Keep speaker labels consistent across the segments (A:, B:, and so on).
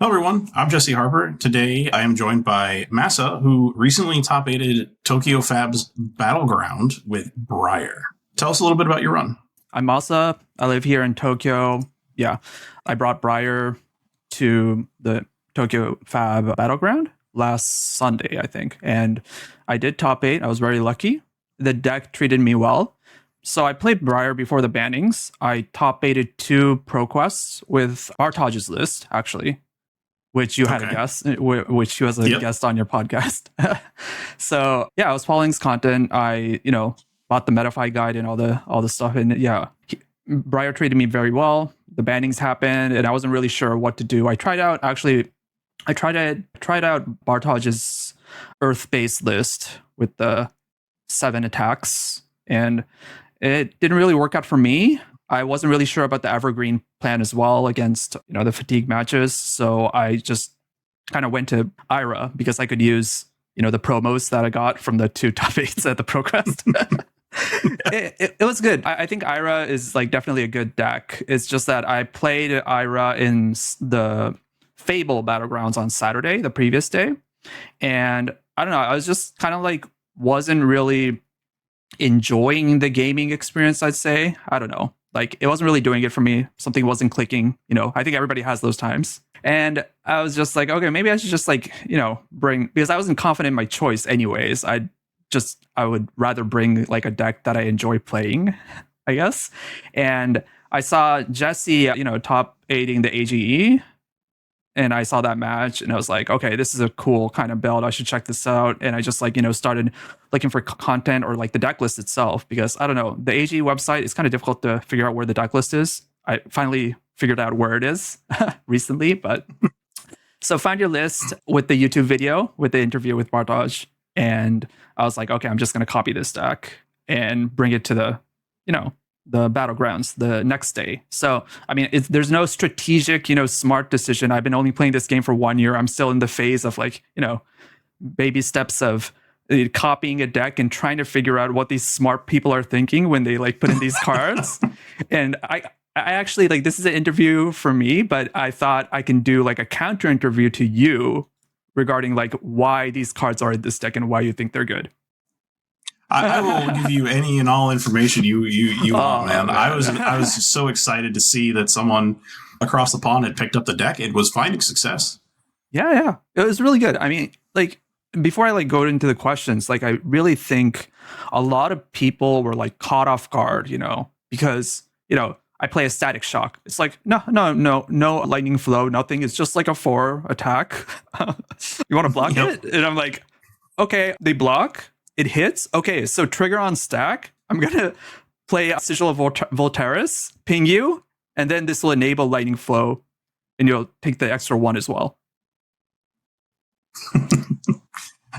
A: Hello, everyone. I'm Jesse Harper. Today, I am joined by Masa, who recently top-aided Tokyo FaB's Battleground with Briar. Tell us a little bit about your run.
B: I'm Masa. I live here in Tokyo. Yeah, I brought Briar to the Tokyo FaB Battleground last Sunday, I think. And I did top 8. I was very lucky. The deck treated me well. So I played Briar before the bannings. I top 8'd 2 pro quests with Bartaj's list, actually, which you had a guest, which he was a guest on your podcast. So yeah, I was following his content. I, bought the Metafy guide and all the stuff. And yeah, Briar treated me very well. The bannings happened and I wasn't really sure what to do. I tried out Bartaj's Earth-based list with the 7 attacks, and it didn't really work out for me. I wasn't really sure about the Evergreen plan as well against, the fatigue matches. So I just kind of went to Ira because I could use, the promos that I got from the 2 top 8s at the ProQuest. It was good. I think Ira is definitely a good deck. It's just that I played Ira in the FaBe Battlegrounds on Saturday, the previous day. And I don't know, I was just kind of wasn't really enjoying the gaming experience, I'd say. I don't know. It wasn't really doing it for me. Something wasn't clicking. I think everybody has those times. And I was just okay, maybe I should just bring, because I wasn't confident in my choice anyways. I would rather bring a deck that I enjoy playing, I guess. And I saw Jesse, top 8ing the AGE. And I saw that match and I was okay, this is a cool kind of build. I should check this out. And I just started looking for content or the deck list itself, because I don't know, the AG website is kind of difficult to figure out where the deck list is. I finally figured out where it is recently, but so found your list with the YouTube video with the interview with Bartaj. And I was okay, I'm just going to copy this deck and bring it to the Battlegrounds the next day. So, I mean, there's no strategic, smart decision. I've been only playing this game for 1 year. I'm still in the phase of baby steps of copying a deck and trying to figure out what these smart people are thinking when they put in these cards. And I actually this is an interview for me, but I thought I can do a counter interview to you regarding why these cards are in this deck and why you think they're good.
A: I will give you any and all information you want, man. I was so excited to see that someone across the pond had picked up the deck. It was finding success.
B: Yeah. It was really good. I mean, before I go into the questions, I really think a lot of people were caught off guard, because, I play a Static Shock. It's no lightning flow, nothing. It's just a 4 attack. You want to block it? And I'm okay, they block. It hits. Okay, so trigger on stack. I'm going to play Sigil of Voltaris, ping you, and then this will enable lightning flow, and you'll take the extra 1 as well.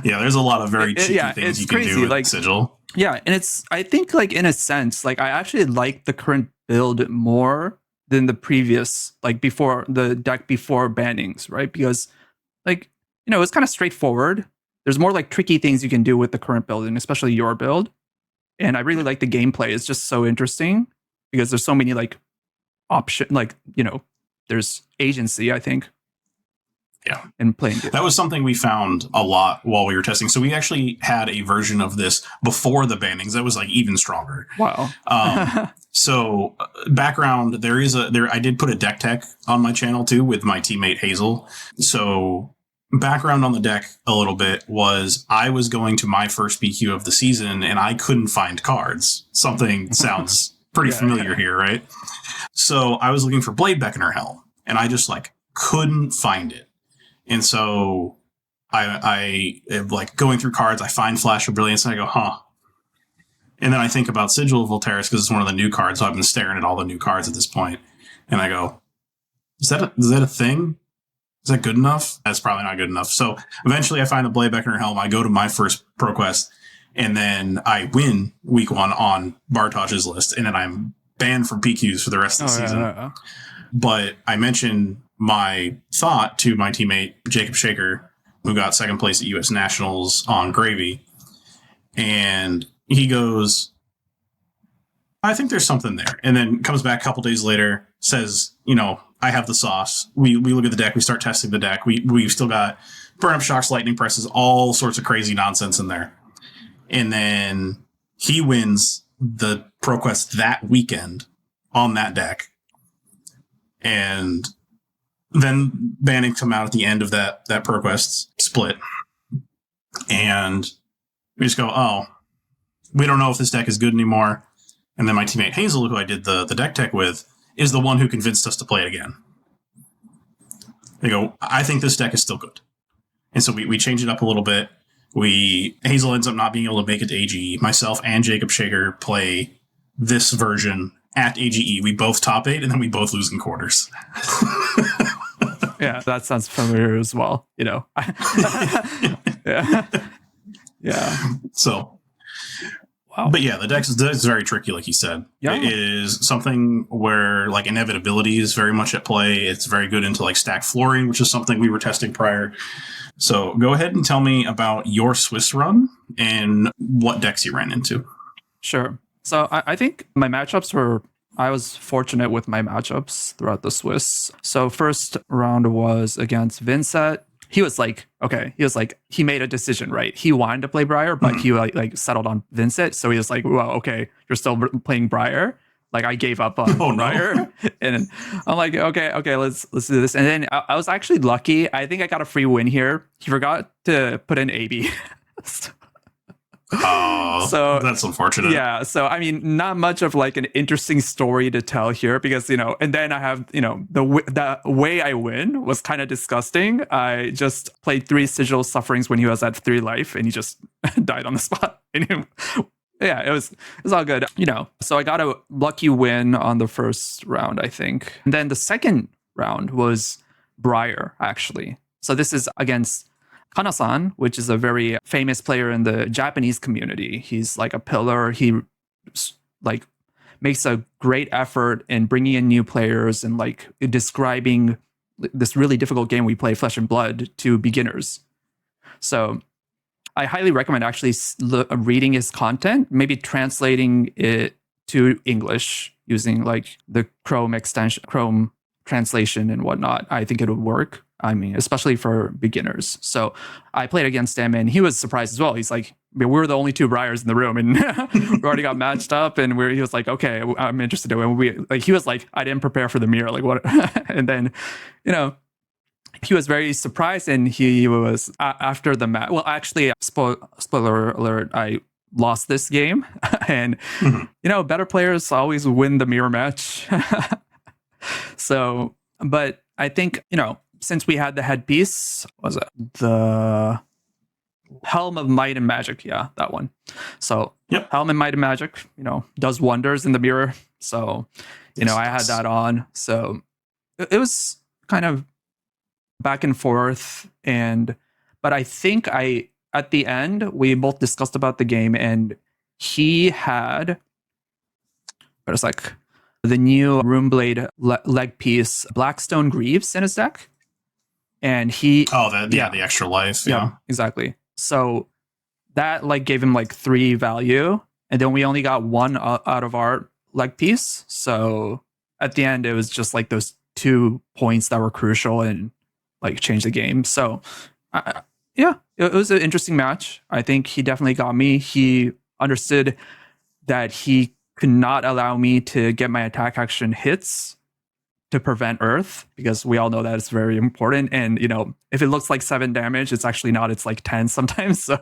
A: Yeah, there's a lot of very cheeky things you can do with Sigil.
B: Yeah, and I think in a sense, I actually like the current build more than the previous, before the deck before bannings, right? Because it's kind of straightforward. There's more tricky things you can do with the current build, and especially your build. And I really like the gameplay. It's just so interesting because there's so many options. There's agency, I think.
A: Yeah.
B: In playing it.
A: That was something we found a lot while we were testing. So we actually had a version of this before the bannings that was even stronger.
B: Wow.
A: So background, I did put a deck tech on my channel too with my teammate Hazel. So background on the deck a little bit was I was going to my first BQ of the season and I couldn't find cards. Something sounds pretty familiar here, right? So I was looking for Blade Beckoner Helm and I just couldn't find it. And so I going through cards, I find Flash of Brilliance and I go, huh. And then I think about Sigil of Voltaris because it's one of the new cards. So I've been staring at all the new cards at this point. And I go, is that a thing? Is that good enough? That's probably not good enough. So eventually I find the Blade Beckoner Helm. I go to my first ProQuest and then I win week 1 on Bartaj's list. And then I'm banned from PQs for the rest of the season.
B: Yeah.
A: But I mentioned my thought to my teammate, Jacob Shaker, who got second place at U.S. Nationals on Gravy. And he goes, I think there's something there. And then comes back a couple days later, says, I have the sauce. We look at the deck, we start testing the deck. We've still got burn up shocks, lightning presses, all sorts of crazy nonsense in there. And then he wins the ProQuest that weekend on that deck. And then Banning come out at the end of that ProQuest split. And we just go, oh, we don't know if this deck is good anymore. And then my teammate Hazel, who I did the deck tech with, is the one who convinced us to play it again. They go, I think this deck is still good. And so we change it up a little bit. Hazel ends up not being able to make it to AGE. Myself and Jacob Shager play this version at AGE. We both top 8, and then we both lose in quarters.
B: Yeah, that sounds familiar as well. Yeah. Yeah.
A: So,
B: wow.
A: But yeah, the deck is very tricky, like you said.
B: Yeah.
A: It is something where like inevitability is very much at play. It's very good into like stack flooring, which is something we were testing prior. So go ahead and tell me about your Swiss run and what decks you ran into.
B: Sure. So I think my matchups I was fortunate with my matchups throughout the Swiss. So first round was against Vincent. He was like, he made a decision, right? He wanted to play Briar, but he like settled on Vincent. So he was like, well, okay, you're still playing Briar. Like I gave up on Briar. And I'm like, okay, let's do this. And then I was actually lucky. I think I got a free win here. He forgot to put in AB.
A: Oh, so that's unfortunate.
B: Yeah. So, I mean, not much of like an interesting story to tell here because, and then I have, the way I win was kind of disgusting. I just played 3 Sigil Sufferings when he was at 3 life and he just died on the spot. Yeah, it was all good, So I got a lucky win on the first round, I think. And then the second round was Briar, actually. So this is against Kana-san, which is a very famous player in the Japanese community. He's like a pillar. He like makes a great effort in bringing in new players and like describing this really difficult game we play, Flesh and Blood, to beginners. So I highly recommend actually reading his content, maybe translating it to English using like the Chrome extension, Chrome translation and whatnot. I think it would work. I mean, especially for beginners. So I played against him and he was surprised as well. He's like, we were the only 2 Briars in the room and we already got matched up. And he was like, okay, I'm interested in it. He was like, I didn't prepare for the mirror. Like what? And then, he was very surprised and he was after the match. Well, actually, spoiler alert, I lost this game and, better players always win the mirror match. So, but I think, since we had the headpiece, was it the Helm of Might and Magic? Yeah, that one. So Helm and Might and Magic, does wonders in the mirror. So, I had that on. So it was kind of back and forth. But I think at the end, we both discussed about the game and he had, but it's like the new Runeblade leg piece, Blackstone Greaves in his deck. And he...
A: the extra life. Yeah,
B: exactly. So that like gave him like 3 value. And then we only got 1 out of our leg piece. So at the end, it was just like those 2 points that were crucial and like changed the game. So it was an interesting match. I think he definitely got me. He understood that he could not allow me to get my attack action hits to prevent Earth, because we all know that it's very important. And, if it looks like 7 damage, it's actually not. It's like 10 sometimes. So,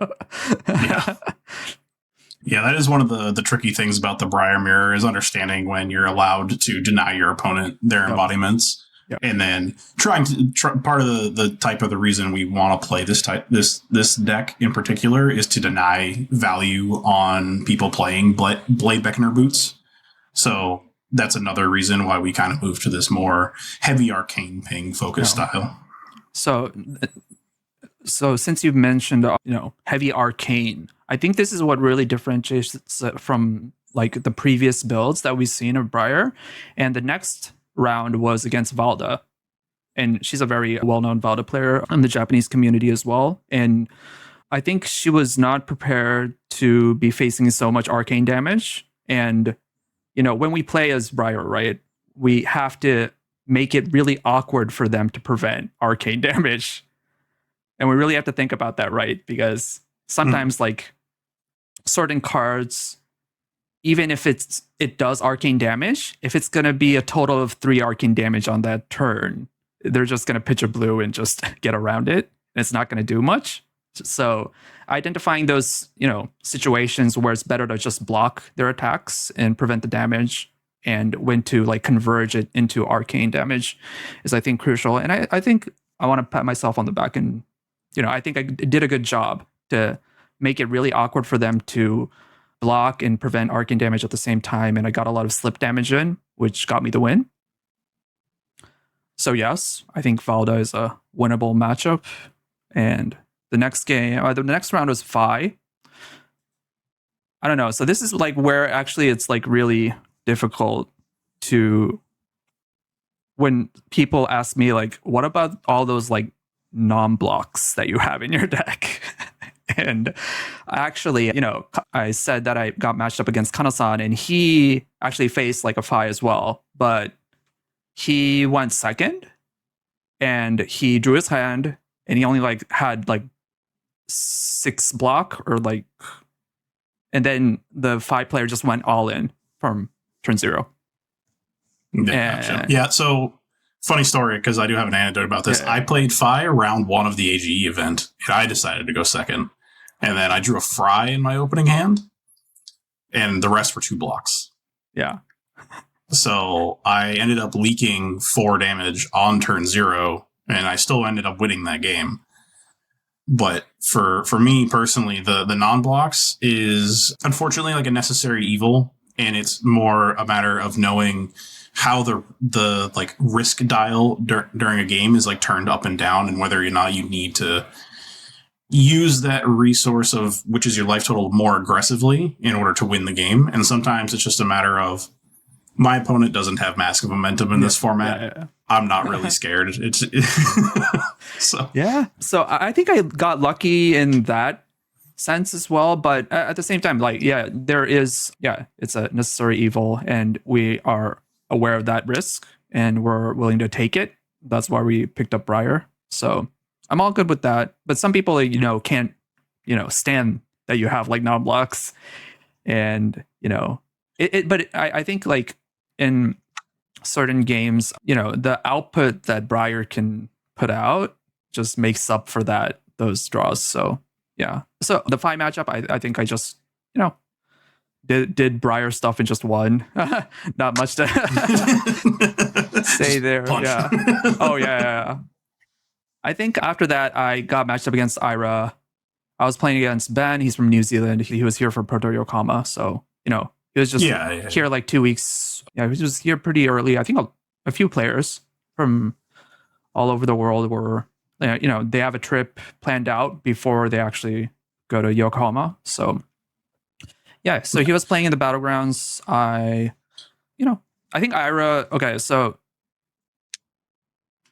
A: Yeah, that is one of the tricky things about the Briar Mirror is understanding when you're allowed to deny your opponent their embodiments. Yep. And then part of the type of the reason we want to play this deck in particular is to deny value on people playing Blade Beckoner boots. So that's another reason why we kind of moved to this more heavy arcane ping focused style. So
B: since you've mentioned, heavy arcane, I think this is what really differentiates it from like the previous builds that we've seen of Briar. And the next round was against Valda. And she's a very well-known Valda player in the Japanese community as well. And I think she was not prepared to be facing so much arcane damage. And when we play as Briar, right, we have to make it really awkward for them to prevent arcane damage. And we really have to think about that, right? Because sometimes like certain cards, even if it does arcane damage, if it's going to be a total of 3 arcane damage on that turn, they're just going to pitch a blue and just get around it. And it's not going to do much. So identifying those, situations where it's better to just block their attacks and prevent the damage, and when to like converge it into arcane damage is, I think, crucial. And I think I want to pat myself on the back, and I think I did a good job to make it really awkward for them to block and prevent arcane damage at the same time. And I got a lot of slip damage in, which got me the win. So yes, I think Valda is a winnable matchup. And the next round was FaB. I don't know. So this is like where actually it's like really difficult to, when people ask me like, what about all those like non-blocks that you have in your deck? And actually, I said that I got matched up against Kana-san, and he actually faced like a FaB as well, but he went second and he drew his hand, and he only like had like 6 block or like, and then the FaB player just went all in from turn 0.
A: Yeah, gotcha. Yeah, so funny story, because I do have an anecdote about this. Yeah. I played FaB round 1 of the AGE event, and I decided to go second. And then I drew a Fry in my opening hand, and the rest were 2 blocks.
B: Yeah.
A: So I ended up leaking 4 damage on turn 0, and I still ended up winning that game. But for me personally, the non-blocks is unfortunately like a necessary evil, and it's more a matter of knowing how the like risk dial during a game is like turned up and down, and whether or not you need to use that resource of which is your life total more aggressively in order to win the game. And sometimes it's just a matter of, my opponent doesn't have Mask of Momentum in this format. Yeah. I'm not really scared. So I think I got lucky in that sense as well. But at the same time, like, it's a necessary evil, and we are aware of that risk, and we're willing to take it. That's why we picked up Briar. So I'm all good with that. But some people, can't, stand that you have like non-blocks, and, but I think like in certain games, the output that Briar can put out just makes up for those draws. So yeah. So the FaB matchup, I think I just, did Briar stuff and just won. Not much to say there. Punch.
B: Yeah. Oh yeah. I think after that, I got matched up against Ira. I was playing against Ben. He's from New Zealand. He was here for Proto Yokohama. So, he was just here like 2 weeks. Yeah, he was here pretty early. I think a few players from all over the world were, they have a trip planned out before they actually go to Yokohama. So, yeah, so he was playing in the Battlegrounds. I think Ira, okay, so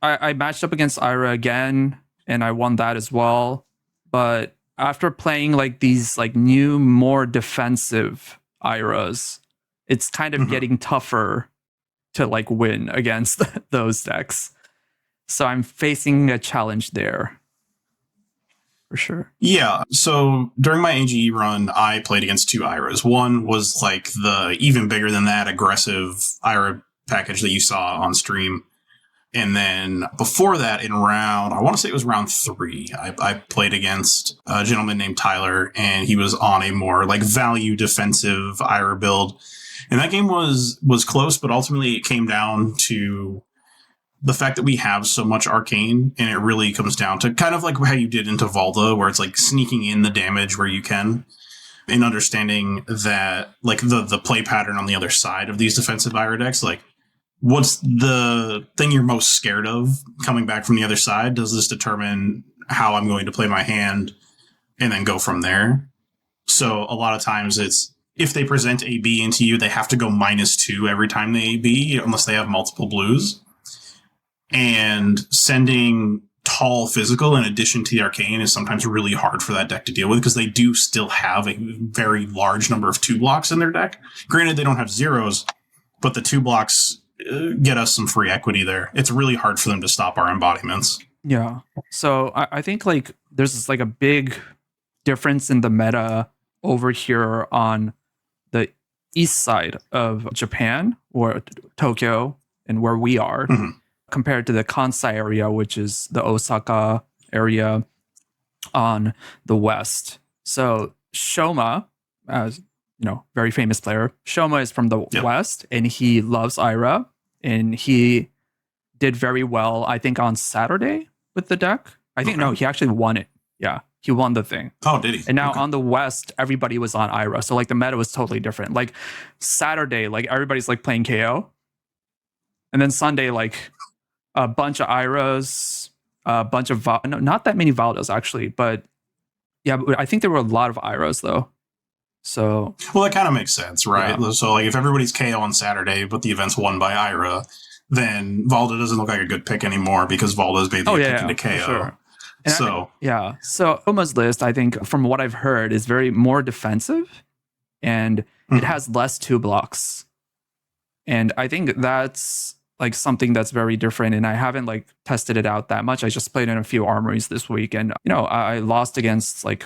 B: I matched up against Ira again, and I won that as well. But after playing like these like new, more defensive Iras, it's kind of getting tougher to like win against those decks. So I'm facing a challenge there. For sure.
A: Yeah. So during my AGE run, I played against 2 Iras. One was like the even bigger than that aggressive Ira package that you saw on stream. And then before that, in round, I want to say it was round 3, I played against a gentleman named Tyler, and he was on a more like value defensive Ira build. And that game was close, but ultimately it came down to the fact that we have so much arcane, and it really comes down to kind of like how you did into Valda, where it's like sneaking in the damage where you can, and understanding that like the play pattern on the other side of these defensive Ira decks, like, what's the thing you're most scared of coming back from the other side? Does this determine how I'm going to play my hand and then go from there? So a lot of times it's, if they present AB into you, they have to go -2 every time they AB, unless they have multiple blues. And sending tall physical in addition to the arcane is sometimes really hard for that deck to deal with because they do still have a very large number of 2 blocks in their deck. Granted, they don't have zeros, but the 2 blocks get us some free equity there. It's really hard for them to stop our embodiments.
B: Yeah. So I think like there's this, like a big difference in the meta over here on the east side of Japan or Tokyo and where we are compared to the Kansai area, which is the Osaka area on the west. So Shoma, as you know, very famous player. Shoma is from the west and he loves Ira and he did very well, I think, on Saturday with the deck. I think, no, he actually won it. Yeah, he won the thing.
A: Oh, did he?
B: And now on the west, everybody was on Ira. So like the meta was totally different. Like Saturday, like everybody's like playing KO. And then Sunday, like a bunch of Iras, a bunch of, no, not that many Valdas actually, but yeah, I think there were a lot of Iras though. So,
A: well, that kind of makes sense, right?
B: Yeah.
A: So like if everybody's KO on Saturday, but the event's won by Ira, then Valda doesn't look like a good pick anymore because Valda's basically picking to KO.
B: Sure.
A: So
B: So Oma's list, I think, from what I've heard, is very more defensive, and it has less 2 blocks, and I think that's like something that's very different. And I haven't like tested it out that much. I just played in a few armories this week, and you know, I lost against like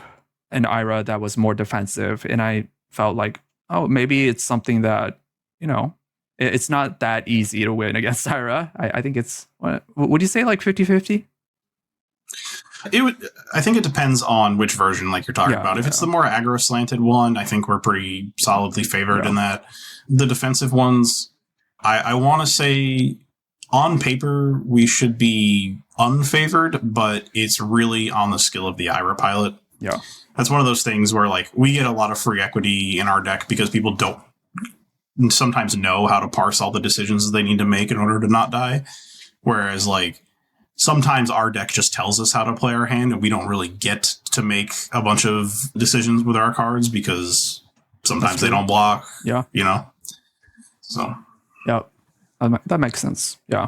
B: an Ira that was more defensive, and I felt like, oh, maybe it's something that, you know, it's not that easy to win against Ira. I think it's, what would you say, like 50-50?
A: I think it depends on which version like you're talking about. If it's the more aggro slanted one, I think we're pretty solidly favored in that. The defensive ones, I want to say on paper we should be unfavored, but it's really on the skill of the Ira pilot.
B: Yeah.
A: That's one of those things where like we get a lot of free equity in our deck because people don't sometimes know how to parse all the decisions they need to make in order to not die. Whereas like sometimes our deck just tells us how to play our hand and we don't really get to make a bunch of decisions with our cards because sometimes they don't block. Yeah. You know? So.
B: Yeah. That makes sense. Yeah.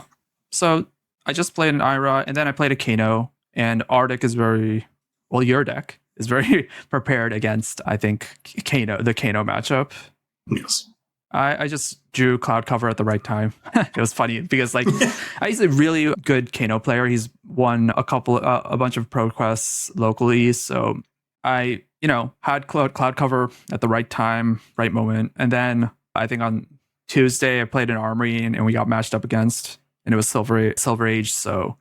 B: So I just played an Ira and then I played a Kano, and our deck is very, well, your deck is very prepared against, I think, the Kano matchup.
A: Yes.
B: I just drew Cloud Cover at the right time. It was funny because like he's a really good Kano player. He's won a bunch of pro quests locally. So I, you know, had Cloud Cover at the right time, right moment. And then I think on Tuesday I played an Armory and we got matched up against, and it was Silver Age. So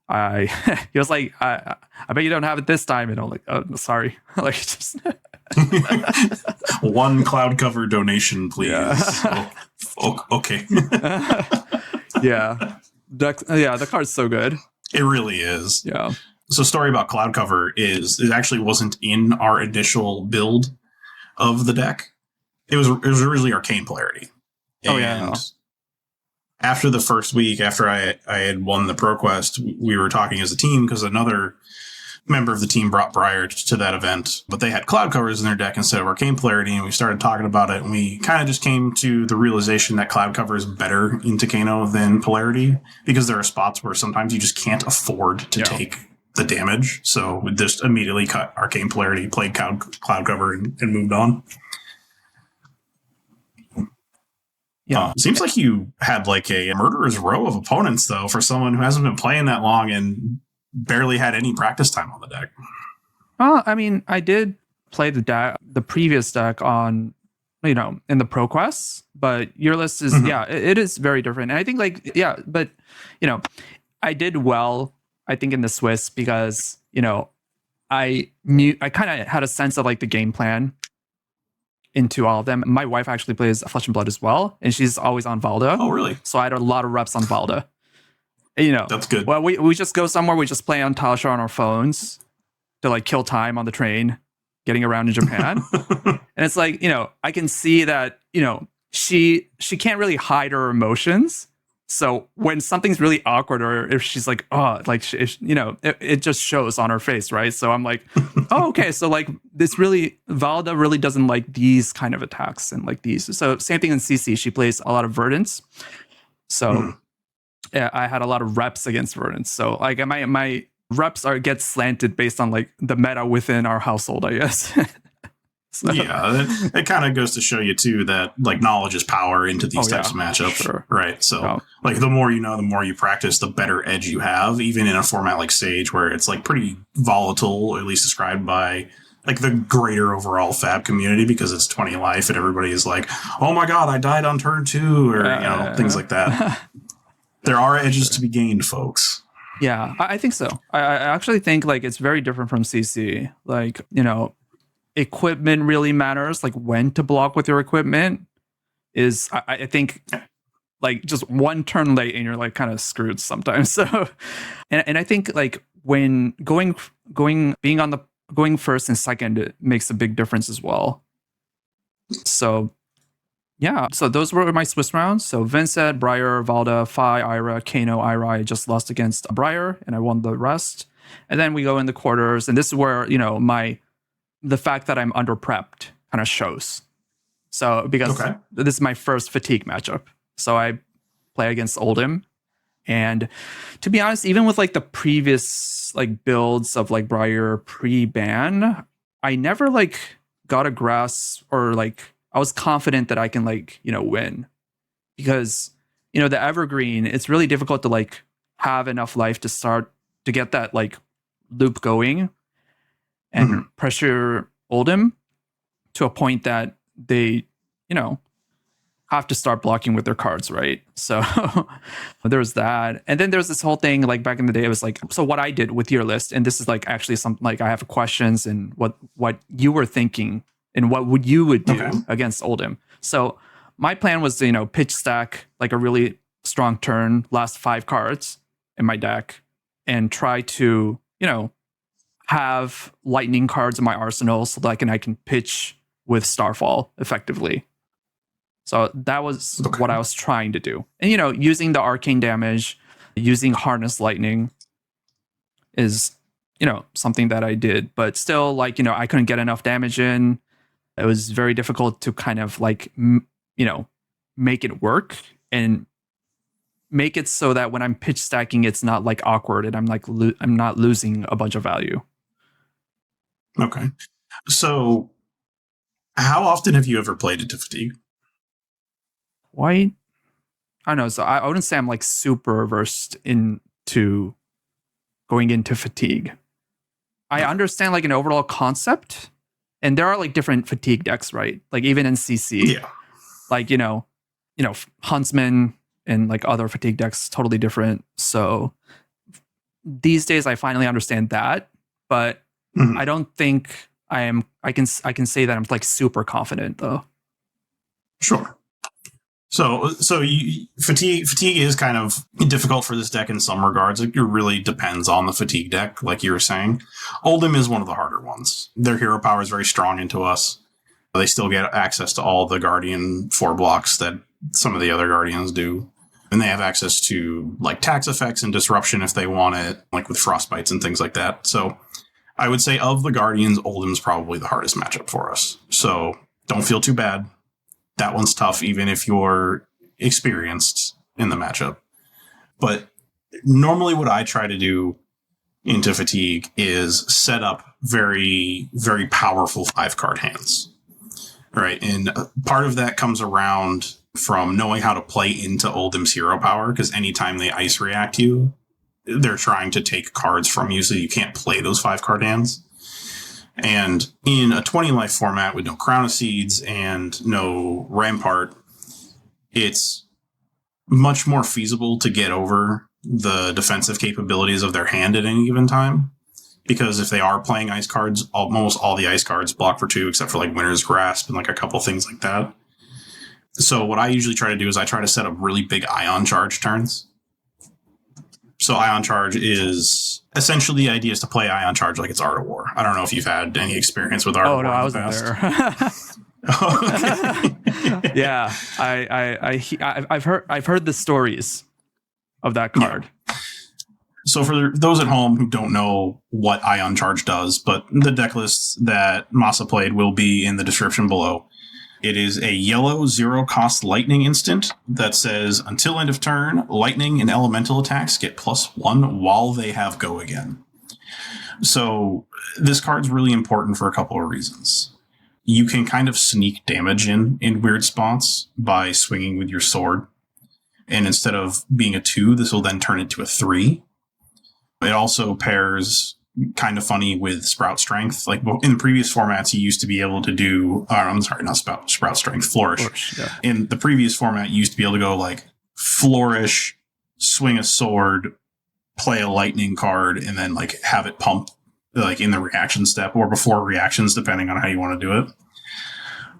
B: he was like, I bet you don't have it this time. And I'm like, oh, sorry. Like, just
A: one Cloud Cover donation, please.
B: Yeah.
A: Okay.
B: Yeah. The card's so good.
A: It really is.
B: Yeah.
A: So story about Cloud Cover is it actually wasn't in our initial build of the deck. It was originally Arcane Polarity. And after the first week, after I had won the ProQuest, we were talking as a team because another member of the team brought Briar to that event, but they had Cloud Covers in their deck instead of Arcane Polarity, and we started talking about it, and we kind of just came to the realization that Cloud Cover is better in Takano than Polarity, because there are spots where sometimes you just can't afford to take the damage, so we just immediately cut Arcane Polarity, played Cloud Cover, and moved on. Yeah, seems like you had like a murderer's row of opponents, though, for someone who hasn't been playing that long and barely had any practice time on the deck.
B: I mean, I did play the previous deck on, you know, in the Pro Quests, but your list is, it is very different. And I think but, you know, I did well, I think, in the Swiss because, you know, I kind of had a sense of like the game plan into all of them. My wife actually plays Flesh and Blood as well, and she's always on Valda.
A: Oh, really?
B: So I had a lot of reps on Valda. You know,
A: that's good.
B: Well, we just go somewhere. We just play on Tasha on our phones to like kill time on the train, getting around in Japan. And it's like, you know, I can see that, you know, she can't really hide her emotions. So when something's really awkward, or if she's like, oh, like, you know, it just shows on her face, right? So I'm like, oh, okay. So like Valda really doesn't like these kind of attacks and like these. So same thing in CC. She plays a lot of Verdants. So yeah, I had a lot of reps against Verdant. So like my reps are get slanted based on like the meta within our household, I guess. So,
A: Yeah, it kind of goes to show you too that like knowledge is power into these types of matchups,
B: sure.
A: right? So like the more you know, the more you practice, the better edge you have, even in a format like Sage where it's like pretty volatile, or at least described by like the greater overall Fab community, because it's 20 life and everybody is like, oh my god, I died on turn 2, or you know, things like that. There are edges to be gained, folks.
B: Yeah, I think so. I actually think like it's very different from CC. Like, you know, equipment really matters. Like when to block with your equipment is, I think, like just one turn late and you're like kind of screwed sometimes. So, and I think like when going first and second, it makes a big difference as well. So yeah, so those were my Swiss rounds. So Vincent, Briar, Valda, Phi, Ira, Kano, Ira. I just lost against Briar and I won the rest. And then we go in the quarters, and this is where, you know, the fact that I'm under prepped kind of shows. So because this is my first fatigue matchup. So I play against Oldhim. And to be honest, even with like the previous like builds of like Briar pre-ban, I never like got a grasp, or like I was confident that I can like, you know, win. Because, you know, the Evergreen, it's really difficult to like have enough life to get that like loop going and pressure Oldhim to a point that they, you know, have to start blocking with their cards, right? So there's that. And then there's this whole thing, like back in the day, it was like, so what I did with your list, and this is like actually something like I have questions and what you were thinking and what you would do against Oldhim. So my plan was to, you know, pitch stack like a really strong turn, last 5 cards in my deck, and try to, you know, have lightning cards in my arsenal so that I can pitch with Starfall effectively. So that was what I was trying to do. And, you know, using the arcane damage, using Harness Lightning is, you know, something that I did. But still, like, you know, I couldn't get enough damage in. It was very difficult to kind of like, you know, make it work and make it so that when I'm pitch stacking, it's not like awkward and I'm like, I'm not losing a bunch of value.
A: Okay. So how often have you ever played into Fatigue?
B: I don't know. So I wouldn't say I'm like super versed into going into Fatigue. I understand like an overall concept, and there are like different Fatigue decks, right? Like even in CC, like, you know, Huntsman and like other Fatigue decks, totally different. So these days I finally understand that, but I don't think I can say that I'm like super confident though.
A: Sure. So fatigue is kind of difficult for this deck in some regards. It really depends on the Fatigue deck, like you were saying. Oldhim is one of the harder ones. Their hero power is very strong into us. They still get access to all the Guardian 4 blocks that some of the other Guardians do. And they have access to like tax effects and disruption if they want it, like with frostbites and things like that. So I would say of the Guardians, Oldhim's probably the hardest matchup for us. So don't feel too bad. That one's tough, even if you're experienced in the matchup. But normally what I try to do into Fatigue is set up very, very powerful 5-card hands. Right. And part of that comes around from knowing how to play into Oldhim's hero power, because anytime they ice react you, they're trying to take cards from you, so you can't play those 5-card hands. And in a 20 life format with no Crown of Seeds and no Rampart, it's much more feasible to get over the defensive capabilities of their hand at any given time. Because if they are playing ice cards, almost all the ice cards block for 2, except for like Winter's Grasp and like a couple things like that. So what I usually try to do is I try to set up really big Ion Charge turns. So Ion Charge is essentially the idea is to play Ion Charge like it's Art of War. I don't know if you've had any experience with Art of War.
B: Oh, no, I wasn't there. Yeah, I've heard the stories of that card.
A: Yeah. So for those at home who don't know what Ion Charge does, but the deck lists that Masa played will be in the description below. It is a yellow 0-cost lightning instant that says, until end of turn, lightning and elemental attacks get +1 while they have go again. So this card's really important for a couple of reasons. You can kind of sneak damage in weird spots by swinging with your sword. And instead of being a 2, this will then turn into a 3. It also pairs kind of funny with Sprout Strength. Like in the previous formats, you used to be able to do, not Sprout Strength, Flourish. Yeah. In the previous format, you used to be able to go like Flourish, swing a sword, play a lightning card, and then like have it pump like in the reaction step or before reactions, depending on how you want to do it.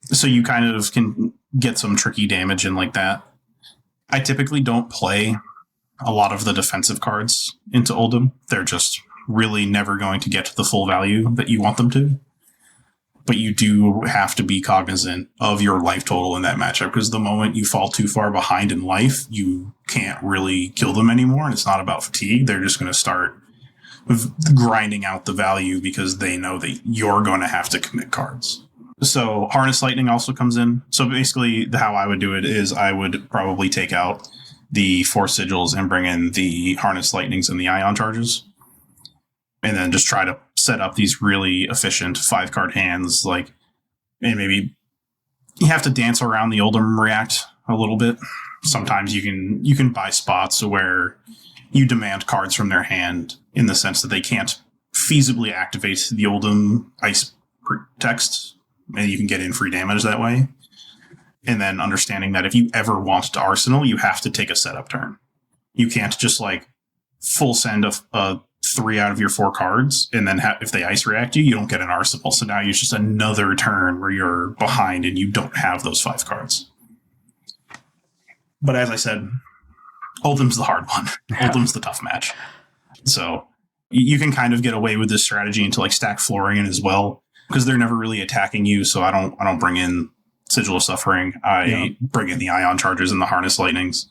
A: So you kind of can get some tricky damage in like that. I typically don't play a lot of the defensive cards into Oldhim. They're just really never going to get to the full value that you want them to. But you do have to be cognizant of your life total in that matchup, because the moment you fall too far behind in life, you can't really kill them anymore. And it's not about fatigue. They're just going to start grinding out the value because they know that you're going to have to commit cards. So Harness Lightning also comes in. So basically how I would do it is I would probably take out the 4 sigils and bring in the Harness Lightnings and the Ion Charges. And then just try to set up these really efficient 5-card hands, like, and maybe you have to dance around the Oldhim React a little bit. Sometimes you can buy spots where you demand cards from their hand in the sense that they can't feasibly activate the Oldhim Ice text, and you can get in free damage that way. And then understanding that if you ever want to Arsenal, you have to take a setup turn. You can't just like full send a 3 out of your 4 cards, and then if they ice react you don't get an Arsenal. So now it's just another turn where you're behind and you don't have those 5 cards. But as I said, Oldhim's the hard one. Yeah. Oldhim's the tough match. So you can kind of get away with this strategy into like stack Florian as well, because they're never really attacking you. So I don't bring in Sigil of Suffering. I bring in the Ion Chargers and the Harness Lightnings.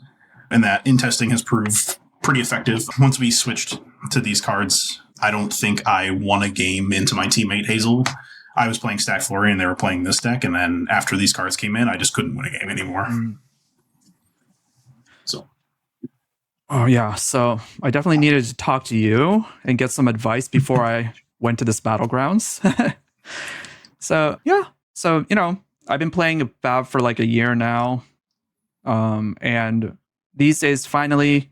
A: And that in testing has proved pretty effective. Once we switched to these cards, I don't think I won a game into my teammate Hazel. I was playing Stack Florian, they were playing this deck, and then after these cards came in, I just couldn't win a game anymore. So.
B: Oh yeah, so I definitely needed to talk to you and get some advice before I went to this Battlegrounds. So I've been playing FaB for like a year now, and these days finally,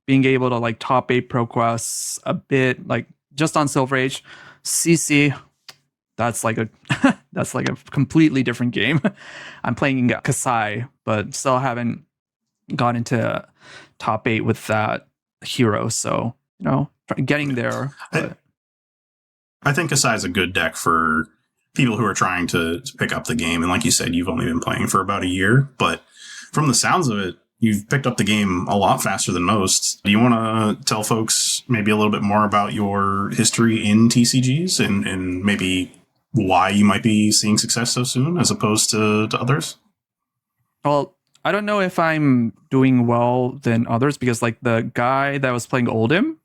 B: being able to like top 8 ProQuests a bit, like just on Silver Age, CC. That's like a completely different game. I'm playing Kasai, but still haven't got into top 8 with that hero. So getting there.
A: I think Kasai is a good deck for people who are trying to pick up the game. And like you said, you've only been playing for about a year, but from the sounds of it, you've picked up the game a lot faster than most. Do you want to tell folks maybe a little bit more about your history in TCGs and maybe why you might be seeing success so soon as opposed to others?
B: Well, I don't know if I'm doing well than others, because like the guy that was playing Oldhim,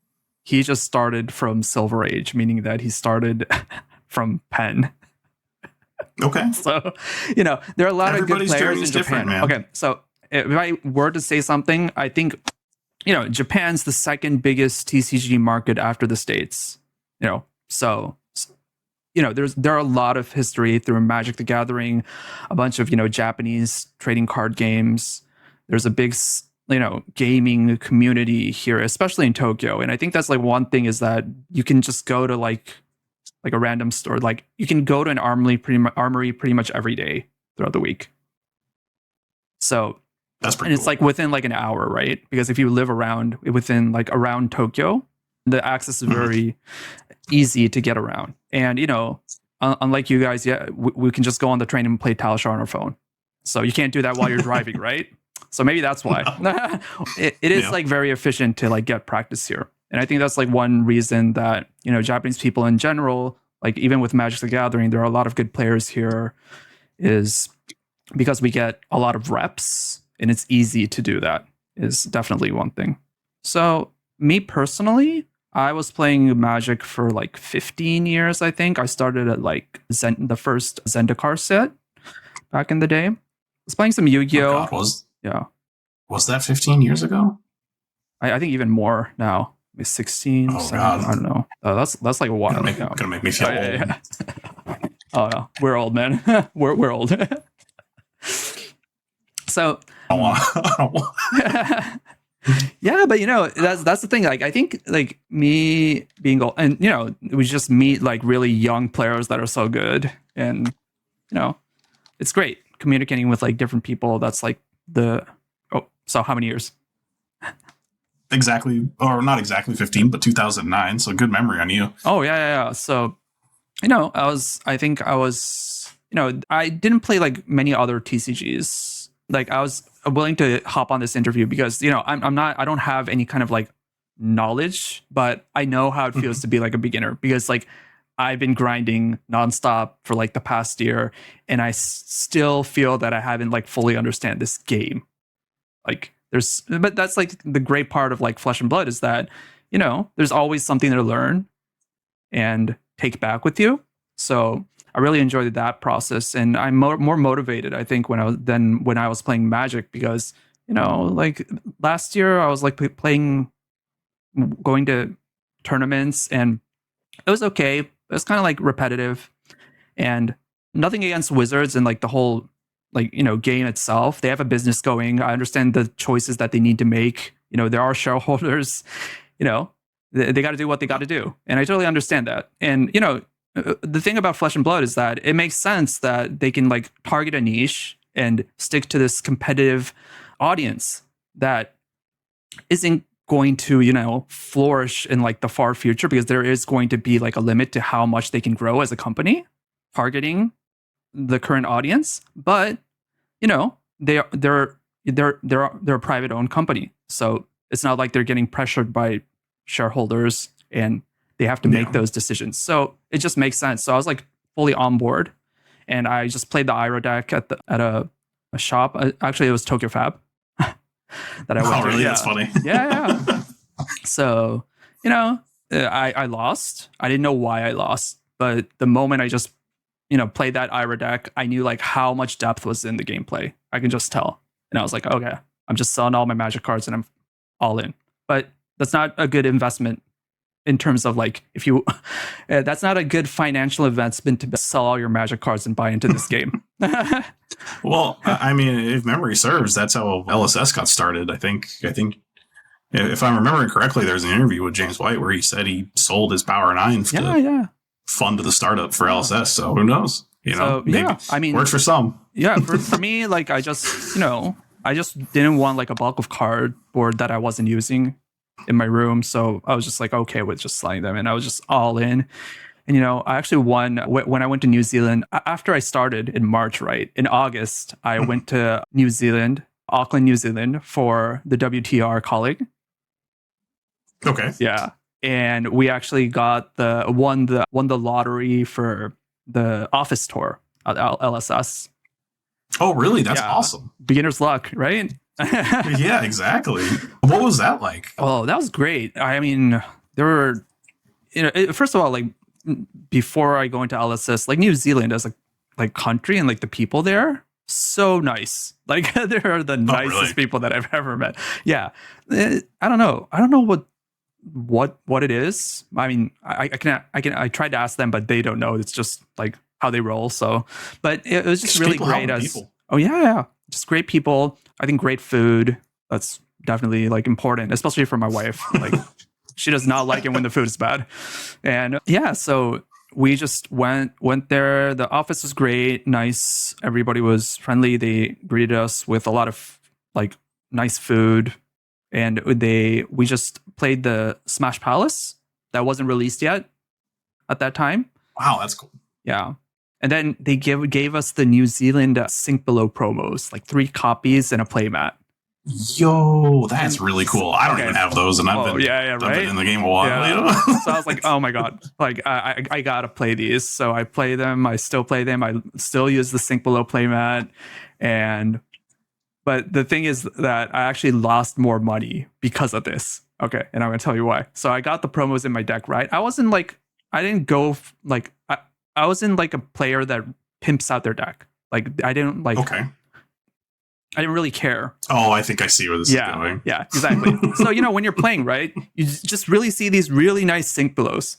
B: he just started from Silver Age, meaning that he started from Pen.
A: Okay.
B: So, there are a lot of good players in Japan. Man. Okay, so if I were to say something, I think, Japan's the second biggest TCG market after the States. So there are a lot of history through Magic the Gathering, a bunch of, Japanese trading card games. There's a big, gaming community here, especially in Tokyo. And I think that's like one thing is that you can just go to like a random store. Like you can go to an armory pretty much every day throughout the week. So
A: that's pretty
B: and it's
A: cool.
B: like within like an hour, right? Because if you live around Tokyo, the access is very easy to get around. And, unlike you guys, we can just go on the train and play Talishar on our phone. So you can't do that while you're driving, right? So maybe that's why. It is like very efficient to like get practice here. And I think that's like one reason that, Japanese people in general, like even with Magic the Gathering, there are a lot of good players here, is because we get a lot of reps and it's easy to do that, is definitely one thing. So me personally, I was playing Magic for like 15 years, I think. I started at like the first Zendikar set back in the day. I was playing some
A: Oh
B: Yu-Gi-Oh.
A: God,
B: Yeah,
A: was that 15 years ago?
B: I think even more now. Maybe 16,
A: Oh
B: 17,
A: God,
B: I don't know. That's like a while.
A: gonna make me feel
B: Oh,
A: old.
B: yeah. Oh yeah, we're old, man. we're old. So
A: I don't want.
B: yeah, but that's the thing. Like I think like me being old, and we just meet like really young players that are so good, and it's great communicating with like different people. That's like the so how many years?
A: Exactly, or not exactly 15, but 2009. So good memory on you.
B: Oh yeah. So I think I was I didn't play like many other TCGs. Like I was willing to hop on this interview because I don't have any kind of like knowledge, but I know how it feels to be like a beginner because like I've been grinding nonstop for like the past year, and I still feel that I haven't like fully understand this game. Like but that's like the great part of like Flesh and Blood is that there's always something to learn and take back with you. So I really enjoyed that process, and I'm more motivated, I think, when I was playing Magic because like last year I was like playing, going to tournaments, and it was okay. It was kind of like repetitive, and nothing against Wizards and like the whole like game itself. They have a business going. I understand the choices that they need to make. There are shareholders. They got to do what they got to do, and I totally understand that. And the thing about Flesh and Blood is that it makes sense that they can like target a niche and stick to this competitive audience that isn't going to flourish in like the far future, because there is going to be like a limit to how much they can grow as a company targeting the current audience. But they're a private owned company, so it's not like they're getting pressured by shareholders and they have to make those decisions. So it just makes sense. So I was like fully on board, and I just played the Iro deck at a shop. Actually, it was Tokyo FaB that I went to.
A: Oh, really?
B: Yeah.
A: That's funny.
B: Yeah. So I lost. I didn't know why I lost, but the moment I just played that Iro deck, I knew like how much depth was in the gameplay. I can just tell, and I was like, okay, I'm just selling all my Magic cards and I'm all in. But that's not a good investment in terms of like, if you that's not a good financial investment to sell all your Magic cards and buy into this game.
A: Well, I mean, if memory serves, that's how LSS got started. I think if I'm remembering correctly, there's an interview with James White where he said he sold his Power Nines to fund the startup for LSS. So who knows? Maybe
B: I mean,
A: works for some.
B: Yeah, for me, like I just didn't want like a bulk of cardboard that I wasn't using in my room, so I was just like okay with just selling them, and I was just all in. And I actually won when I went to New Zealand after I started in March. Right in August, I went to New Zealand, Auckland, New Zealand, for the WTR colleague.
A: Okay.
B: Yeah, and we actually won the lottery for the office tour at LSS.
A: Oh, really? That's awesome.
B: Beginner's luck, right?
A: Yeah, exactly. What was that like?
B: Oh, that was great. I mean, there were, first of all, like before I go into LSS, like New Zealand as a like country and like the people there, so nice. Like they're the nicest people that I've ever met. Yeah, I don't know what it is. I mean, I tried to ask them, but they don't know. It's just like how they roll. So, but it was just really great. Oh yeah, just great people. I think great food. That's definitely like important, especially for my wife. Like she does not like it when the food is bad. And yeah, so we just went there. The office was great, nice. Everybody was friendly. They greeted us with a lot of like nice food. And we just played the Smash Palace that wasn't released yet at that time.
A: Wow, that's cool.
B: Yeah. And then they gave us the New Zealand Sink Below promos, like 3 copies and a playmat.
A: Yo, that's really cool. I don't even have those, and I've been in the game a while.
B: Yeah. So I was like, oh my god, like I gotta play these. So I play them. I still play them. I still use the Sink Below playmat, but the thing is that I actually lost more money because of this. Okay, and I'm gonna tell you why. So I got the promos in my deck, right? I wasn't like, I didn't go like I wasn't like a player that pimps out their deck. Like I didn't like.
A: Okay.
B: I didn't really care.
A: Oh, I think I see where this is going.
B: Yeah, exactly. So, when you're playing, right, you just really see these really nice sync belows.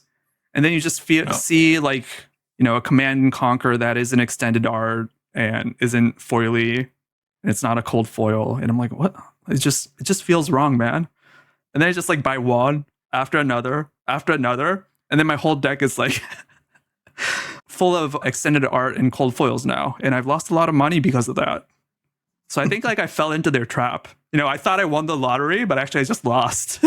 B: And then you just see like, a Command and Conquer that is an extended art and isn't foily, and it's not a cold foil. And I'm like, what? It just feels wrong, man. And then I just like buy one after another, and then my whole deck is like full of extended art and cold foils now. And I've lost a lot of money because of that. So I think like I fell into their trap. I thought I won the lottery, but actually I just lost.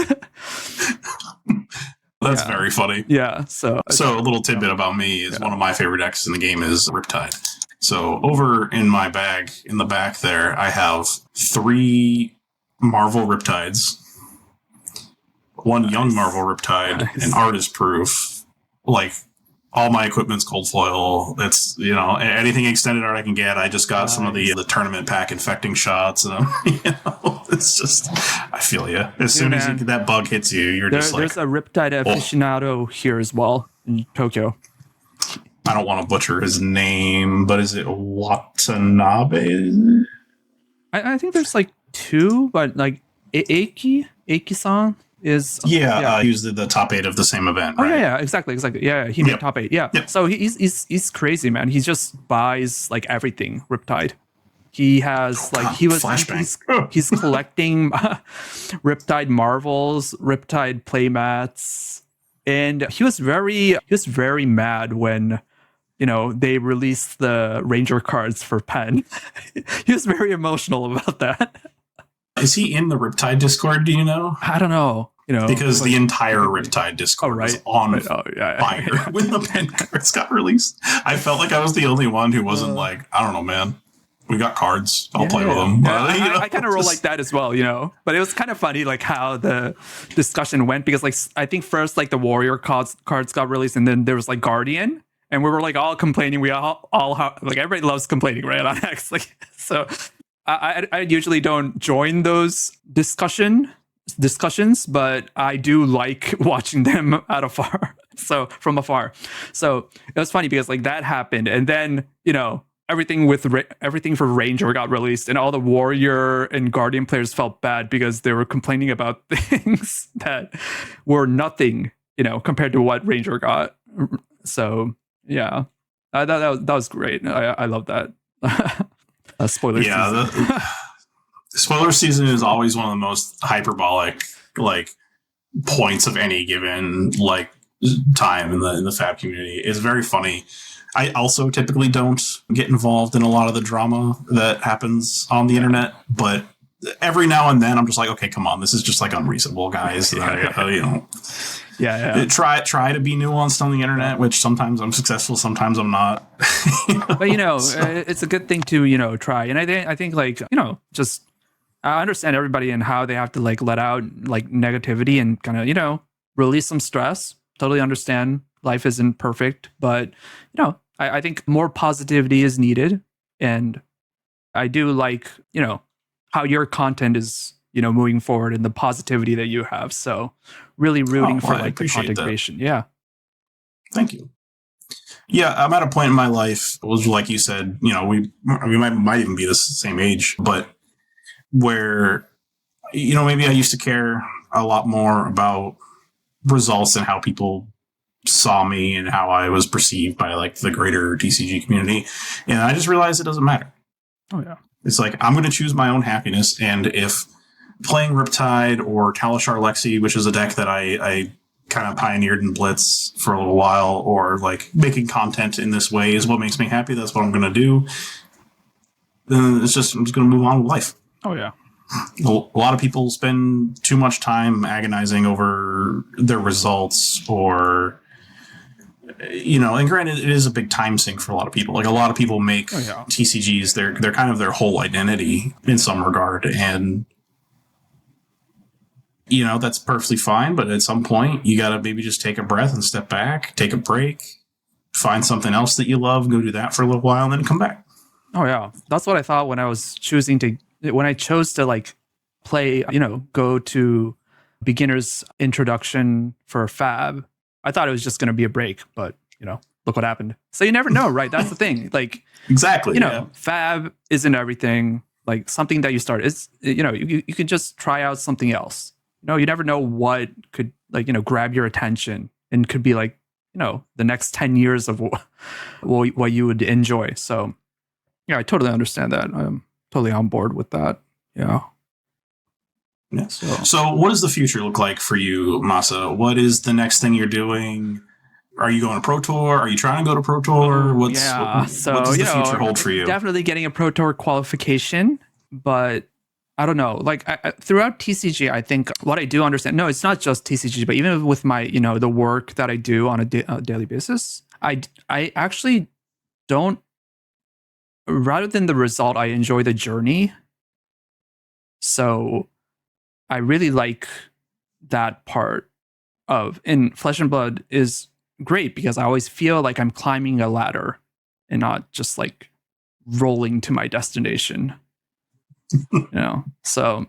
A: That's very funny.
B: Yeah. So
A: a little tidbit about me is one of my favorite decks in the game is Riptide. So over in my bag in the back there, I have 3 Marvel Riptides, 1 young Marvel Riptide, and Artist Proof. Like, all my equipment's cold foil. It's, anything extended art I can get. I just got some of the tournament pack infecting shots. And, it's just, I feel you. As soon as that bug hits you, you're just like...
B: There's a Riptide aficionado here as well in Tokyo.
A: I don't want to butcher his name, but is it Watanabe?
B: I think there's like 2, but like Eiki-san is...
A: he was the top 8 of the same event, right?
B: Oh, yeah, exactly. Yeah, he made top 8. Yeah. Yep. So he's crazy, man. He just buys like everything Riptide. He has he's collecting Riptide Marvels, Riptide playmats, and he was very mad when they released the Ranger cards for Pen. He was very emotional about that.
A: Is he in the Riptide Discord? Do you know?
B: I don't know.
A: Because the entire Riptide Discord was on fire when the Pen cards got released. I felt like I was the only one who wasn't like, I don't know, man. We got cards. I'll play with them.
B: Yeah, I kind of roll like that as well, But it was kind of funny, like how the discussion went, because like I think first like the Warrior cards got released, and then there was like Guardian, and we were like all complaining. We all like everybody loves complaining, right, on X. Like, so I usually don't join those discussions, but I do like watching them from afar. So it was funny because like that happened, and then everything for Ranger got released, and all the Warrior and Guardian players felt bad because they were complaining about things that were nothing, compared to what Ranger got. So yeah, that was great. I love that. Spoiler season.
A: Spoiler season is always one of the most hyperbolic like points of any given like time in the FaB community. It's very funny. I also typically don't get involved in a lot of the drama that happens on the internet, but every now and then I'm just like, okay, come on, this is just like unreasonable, guys. Try to be nuanced on the internet, which sometimes I'm successful, sometimes I'm not.
B: But it's a good thing to try, and I think like just I understand everybody and how they have to like let out like negativity and kind of release some stress. Totally understand. Life isn't perfect, but I think more positivity is needed, and I do like how your content is moving forward and the positivity that you have. So really rooting for like the content creation. Yeah.
A: Thank you. Yeah, I'm at a point in my life, it was like you said, we might even be the same age, but where maybe I used to care a lot more about results and how people saw me and how I was perceived by like the greater TCG community. And I just realized it doesn't matter.
B: Oh yeah.
A: It's like, I'm going to choose my own happiness. And if playing Riptide or Talishar Lexi, which is a deck that I kind of pioneered in Blitz for a little while, or like making content in this way is what makes me happy, that's what I'm going to do. Then I'm just going to move on with life.
B: Oh yeah.
A: A lot of people spend too much time agonizing over their results, or and granted, it is a big time sink for a lot of people. Like, a lot of people make TCGs they're kind of their whole identity in some regard, and that's perfectly fine. But at some point, you gotta maybe just take a breath and step back, take a break, find something else that you love, go do that for a little while, and then come back.
B: Oh yeah, that's what I thought when I chose to like play, go to beginner's introduction for FaB. I thought it was just going to be a break, but look what happened. So you never know, right? That's the thing. Like,
A: Exactly.
B: you know, Fab isn't everything. Like something that you start is, you know, you could just try out something else. You know, you never know what could like, you know, grab your attention and could be like, you know, the next 10 years of what you would enjoy. So yeah, I totally understand that. I'm totally on board with that. Yeah.
A: Yeah. So what does the future look like for you, Masa? What is the next thing you're doing? Are you going to Pro Tour? Are you trying to go to Pro Tour? What does the future hold for you?
B: Definitely getting a Pro Tour qualification, but I don't know. Like throughout TCG, I think what I do understand. No, it's not just TCG, but even with my, you know, the work that I do on a daily basis, I actually don't. Rather than the result, I enjoy the journey. So I really like that part of, and Flesh and Blood is great because I always feel like I'm climbing a ladder and not just like rolling to my destination. You know, so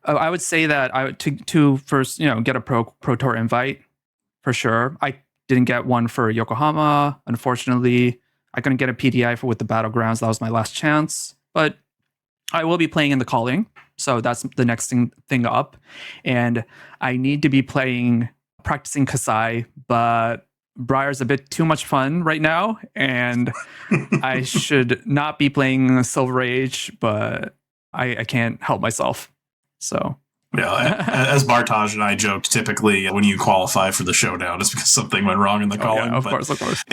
B: I would say that I would to first, you know, get a pro tour invite for sure. I didn't get one for Yokohama, unfortunately. I couldn't get a PDI with the Battlegrounds. That was my last chance, but I will be playing in the calling, so that's the next thing up. And I need to be practicing Kasai, but Briar's a bit too much fun right now, and I should not be playing Silver Age, but I can't help myself. So
A: yeah, as Bartaj and I joked, typically when you qualify for the showdown, it's because something went wrong in the calling.
B: Yeah, of course.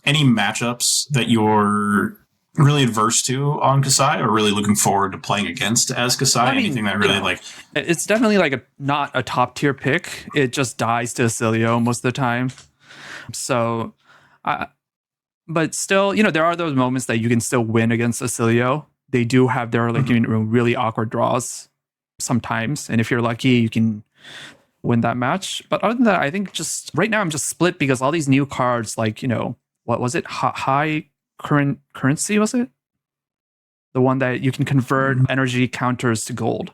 A: Any matchups that you're really adverse to on Kasai, or really looking forward to playing against as Kasai? I mean, anything that really like?
B: It's definitely like not a top tier pick. It just dies to Acilio most of the time. So, but still, you know, there are those moments that you can still win against Acilio. They do have their like really awkward draws sometimes, and if you're lucky, you can win that match. But other than that, I think just right now I'm just split because all these new cards, like, you know, what was it? High currency, was it? The one that you can convert energy counters to gold.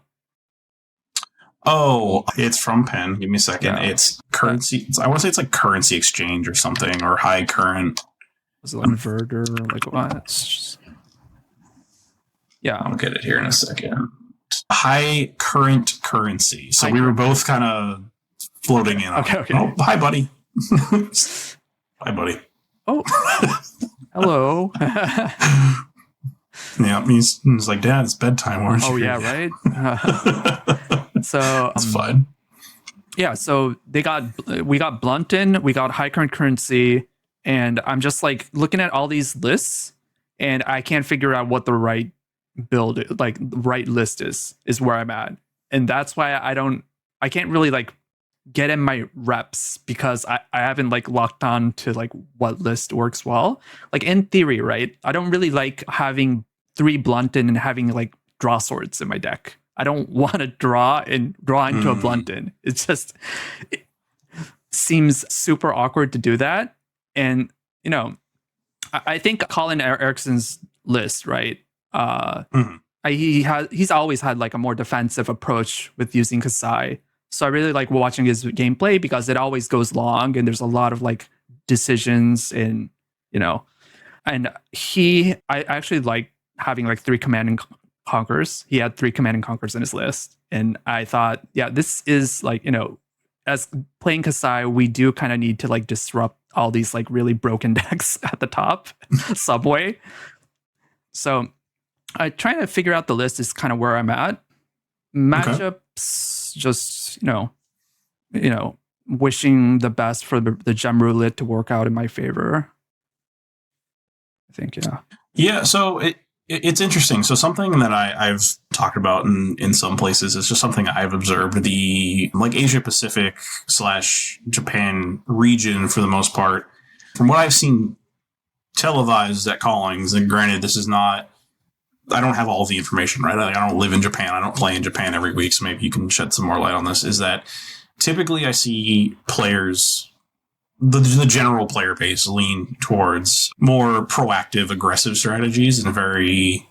A: Oh, it's from Penn. Give me a second.
B: Yeah.
A: It's currency. I want to say it's like currency exchange or something, or high current.
B: Was it like converter? Like what? Yeah.
A: I'll get it here in a second. High current currency. So we were both kind of floating in.
B: Okay.
A: Oh, hi, buddy. Hi, buddy.
B: Oh, hello.
A: Yeah, he's like, Dad, it's bedtime. Orange.
B: Oh, yeah, right? So
A: it's fine.
B: Yeah, so we got Blunton, we got high current currency, and I'm just like looking at all these lists, and I can't figure out what the right build, like right list is where I'm at. And that's why I can't really like get in my reps because I haven't like locked on to like what list works well. Like in theory, right? I don't really like having 3 Blunton and having like draw swords in my deck. I don't want to draw into a Blunton. It seems super awkward to do that. And, you know, I think Colin Erickson's list, right? He's always had like a more defensive approach with using Kasai. So I really like watching his gameplay because it always goes long and there's a lot of like decisions and, you know, and I actually like having like 3 Command and Conquers. He had 3 Command and Conquers in his list. And I thought, yeah, this is like, you know, as playing Kasai, we do kind of need to like disrupt all these like really broken decks at the top subway. So I trying to figure out the list is kind of where I'm at. Matchups, just, you know, wishing the best for the gem roulette to work out in my favor. I think, yeah.
A: Yeah, so it's interesting. So something that I've talked about in some places is just something I've observed. The like Asia Pacific / Japan region, for the most part, from what I've seen televised at callings, and granted, this is not, I don't have all of the information, right? I don't live in Japan. I don't play in Japan every week, so maybe you can shed some more light on this, is that typically I see players, the general player base, lean towards more proactive, aggressive strategies, and very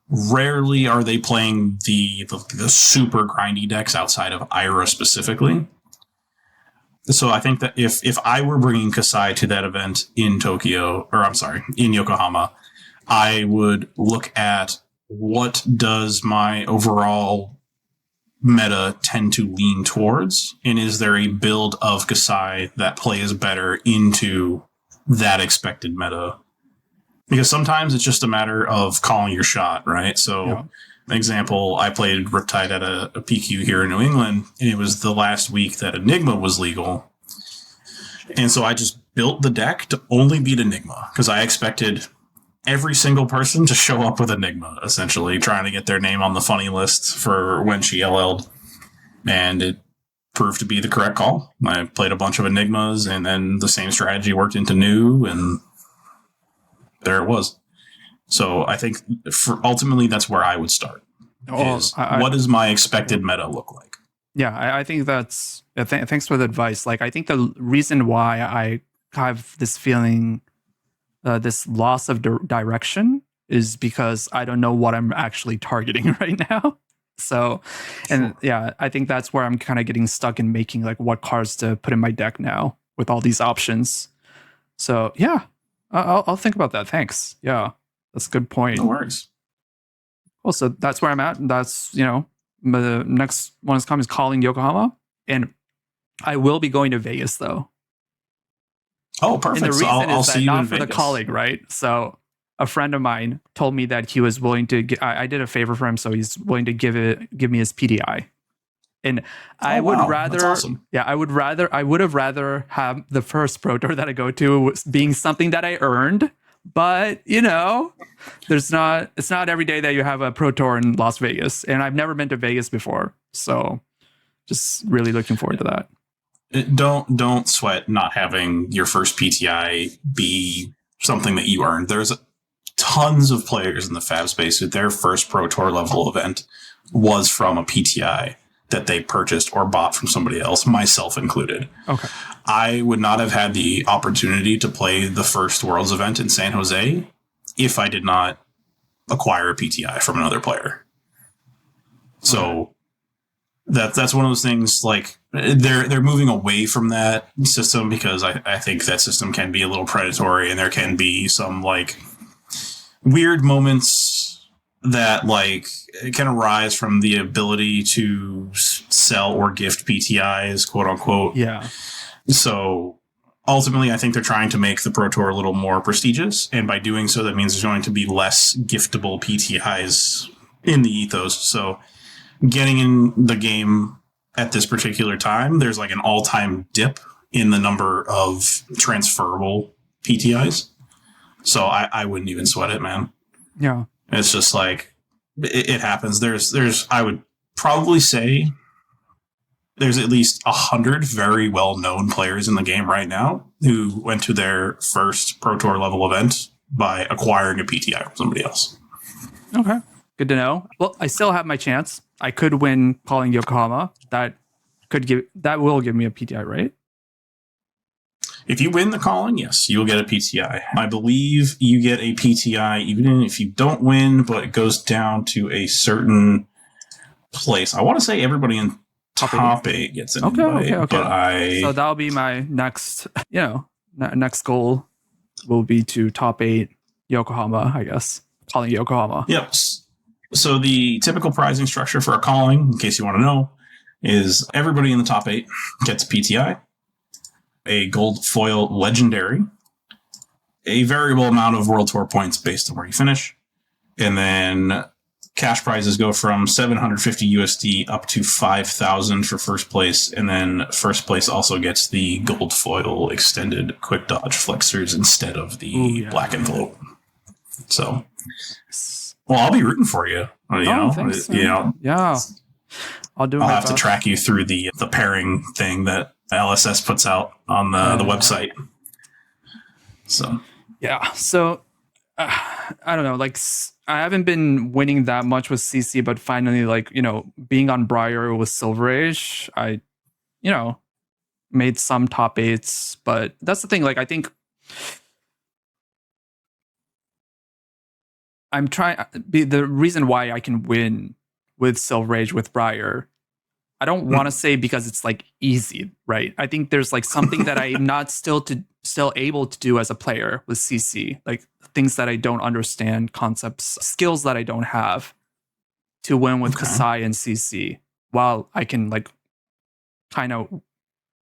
A: rarely are they playing the super grindy decks outside of Ira specifically. So I think that if I were bringing Kasai to that event in Tokyo, or I'm sorry, in Yokohama, I would look at what does my overall meta tend to lean towards, and is there a build of Kasai that plays better into that expected meta? Because sometimes it's just a matter of calling your shot, right? So,
B: Yeah.
A: example, I played Riptide at a PQ here in New England, and it was the last week that Enigma was legal. And so I just built the deck to only beat Enigma, because I expected every single person to show up with Enigma, essentially, trying to get their name on the funny list for when she LL'd. And it proved to be the correct call. I played a bunch of Enigmas, and then the same strategy worked into New, and there it was. So I think ultimately that's where I would start. What does my expected meta look like?
B: Yeah, I think that's... thanks for the advice. Like, I think the reason why I have this feeling, this loss of direction, is because I don't know what I'm actually targeting right now. So, and yeah, I think that's where I'm kind of getting stuck in making like what cards to put in my deck now with all these options. So yeah, I'll think about that. Thanks. Yeah, that's a good point.
A: No worries.
B: Well, so that's where I'm at. And that's, the next one is coming is calling Yokohama. And I will be going to Vegas though.
A: Oh, perfect.
B: And the reason
A: I'll
B: is
A: see
B: that
A: you
B: not
A: in
B: for the
A: Vegas.
B: calling, right? So a friend of mine told me that he was willing to I did a favor for him, so he's willing to give me his PDI. And I would rather,
A: that's awesome.
B: yeah, I would have rather have the first Pro Tour that I go to being something that I earned. But it's not every day that you have a Pro Tour in Las Vegas, and I've never been to Vegas before, so just really looking forward to that.
A: Don't sweat not having your first PTI be something that you earned. There's tons of players in the FaB space who their first Pro Tour level event was from a PTI that they purchased or bought from somebody else, myself included.
B: Okay.
A: I would not have had the opportunity to play the first Worlds event in San Jose if I did not acquire a PTI from another player. So that's one of those things, like they're moving away from that system because I think that system can be a little predatory, and there can be some like weird moments that like it can arise from the ability to sell or gift PTIs, quote unquote.
B: Yeah.
A: So ultimately, I think they're trying to make the Pro Tour a little more prestigious. And by doing so, that means there's going to be less giftable PTIs in the ethos. So getting in the game at this particular time, there's like an all-time dip in the number of transferable PTIs. So I wouldn't even sweat it, man.
B: Yeah.
A: It's just like, it happens. I would probably say there's at least 100 very well-known players in the game right now who went to their first Pro Tour level event by acquiring a PTI from somebody else.
B: Okay. Good to know. Well, I still have my chance. I could win calling Yokohama. That will give me a PTI, right?
A: If you win the calling, yes, you'll get a PTI. I believe you get a PTI even if you don't win, but it goes down to a certain place. I want to say everybody in top eight gets an invite.
B: Okay. So that'll be my next, next goal will be to top 8 Yokohama, I guess. Calling Yokohama.
A: Yep. So the typical prizing structure for a calling, in case you want to know, is everybody in the top 8 gets a PTI, a gold foil legendary, a variable amount of World Tour points based on where you finish, and then cash prizes go from 750 USD up to 5,000 for first place, and then first place also gets the gold foil extended quick dodge flexors instead of the black envelope. So, well, I'll be rooting for you.
B: Thanks, yeah, I'll
A: have to track you through the pairing thing that LSS puts out on the website. So
B: yeah, so I don't know, like I haven't been winning that much with CC, but finally, like being on Briar with Silver Age, I made some top 8s, but that's the thing. Like I think the reason why I can win with Silver Age with Briar I don't want to say because it's like easy, right? I think there's like something that I'm not still able to do as a player with CC, like things that I don't understand, concepts, skills that I don't have to win with Kasai and CC, while I can like kind of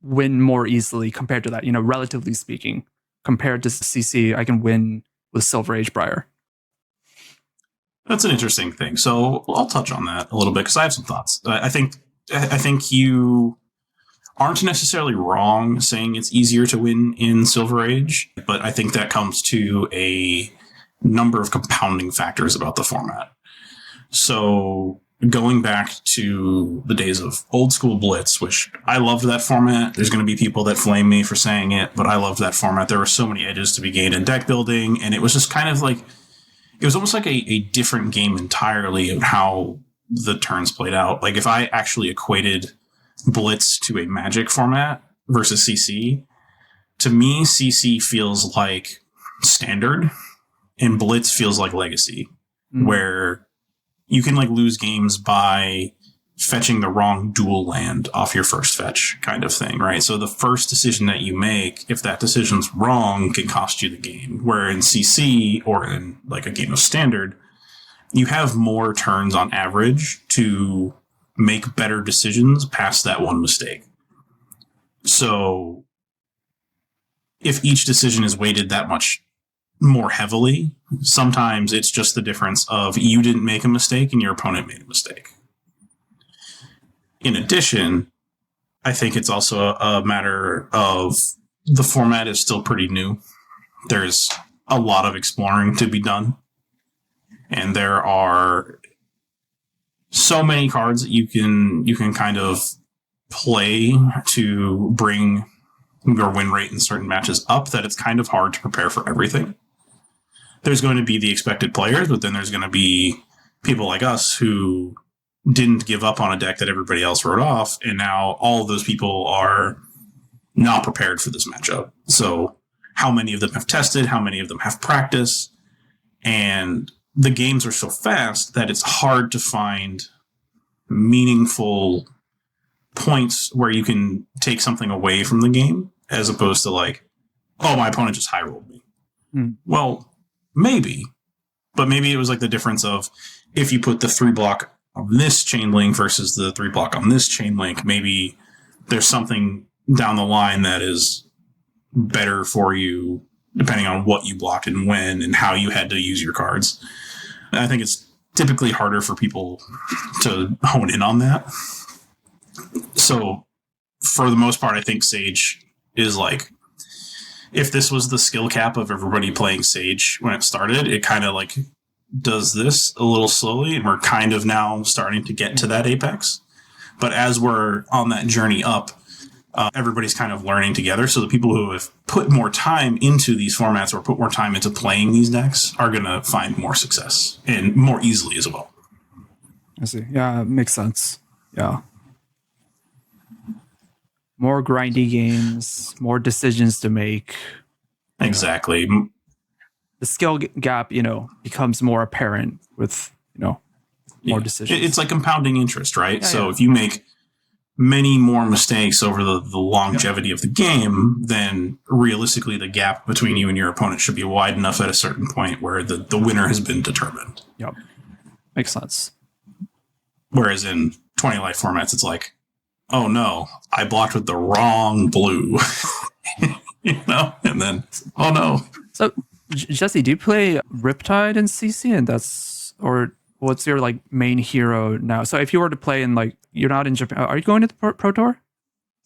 B: win more easily compared to that, you know, relatively speaking, compared to CC, I can win with Silver Age Briar.
A: That's an interesting thing. So I'll touch on that a little bit because I have some thoughts. I think you aren't necessarily wrong saying it's easier to win in Silver Age, but I think that comes to a number of compounding factors about the format. So going back to the days of old school Blitz, which I loved that format. There's going to be people that flame me for saying it, but I loved that format. There were so many edges to be gained in deck building, and it was just kind of like, it was almost like a different game entirely of how the turns played out. Like if I actually equated Blitz to a Magic format versus CC, to me, CC feels like Standard and Blitz feels like Legacy, where you can like lose games by fetching the wrong dual land off your first fetch kind of thing, right? So the first decision that you make, if that decision's wrong, can cost you the game. Where in CC or in like a game of Standard, you have more turns on average to make better decisions past that one mistake. So if each decision is weighted that much more heavily, sometimes it's just the difference of you didn't make a mistake and your opponent made a mistake. In addition, I think it's also a matter of the format is still pretty new. There's a lot of exploring to be done. And there are so many cards that you can kind of play to bring your win rate in certain matches up that it's kind of hard to prepare for everything. There's going to be the expected players, but then there's going to be people like us who didn't give up on a deck that everybody else wrote off, and now all of those people are not prepared for this matchup. So how many of them have tested? How many of them have practice? And the games are so fast that it's hard to find meaningful points where you can take something away from the game, as opposed to like, oh, my opponent just high rolled me. Well, maybe, but maybe it was like the difference of if you put the 3 block on this chain link versus the 3 block on this chain link, maybe there's something down the line that is better for you depending on what you blocked and when and how you had to use your cards. And I think it's typically harder for people to hone in on that. So for the most part, I think Sage is like, if this was the skill cap of everybody playing Sage when it started, it kind of like does this a little slowly, and we're kind of now starting to get to that apex. But as we're on that journey up, everybody's kind of learning together. So the people who have put more time into these formats or put more time into playing these decks are going to find more success and more easily as well.
B: I see. Yeah, it makes sense. Yeah. More grindy games, more decisions to make.
A: Exactly.
B: The skill gap, you know, becomes more apparent with, you know, more decisions.
A: It's like compounding interest, right? So if you make many more mistakes over the longevity of the game, then realistically the gap between you and your opponent should be wide enough at a certain point where the winner has been determined.
B: Yep. Makes sense.
A: Whereas in 20 life formats, it's like, oh no, I blocked with the wrong blue. You know? And then, oh no.
B: So, Jesse, do you play Riptide in CC? And or what's your like main hero now? So if you were to play in like, you're not in Japan, are you going to the Pro Tour?